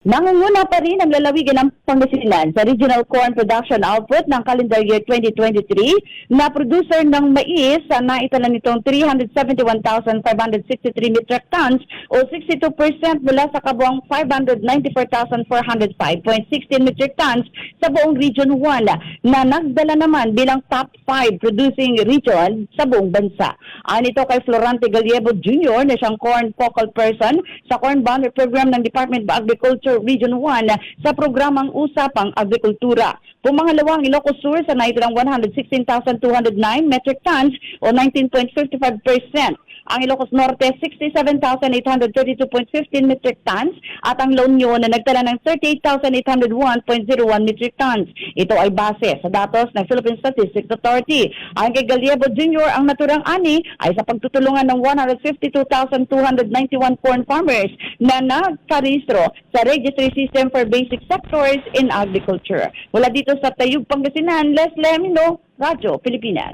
Nangunguna pa rin ang lalawigan ng Pangasinan sa regional corn production output ng calendar year 2023 na producer ng mais na itala nitong 371,563 metric tons o 62% mula sa kabuang 594,405.16 metric tons sa buong Region 1 na nagdala naman bilang top 5 producing region sa buong bansa. Anito kay Florante Gallego Jr. na siyang corn focal person sa Corn Boundary Program ng Department of Agriculture Region 1 sa programang Usapang Agrikultura. Pumangalawang Ilocos Sur sa naitang 116,209 metric tons o 19.55%. Ang Ilocos Norte 67,832.15 metric tons at ang La Union na nagtala ng 38,801.01 metric tons. Ito ay base sa datos ng Philippine Statistics Authority. Ang kay Gallego Jr. ang naturang ani ay sa pagtutulungan ng 152,291 corn farmers na nagkarehistro sa Registry System for Basic Sectors in Agriculture. Mula dito sa Tayug, Pangasinan, Leslie Mino, Radyo Pilipinas.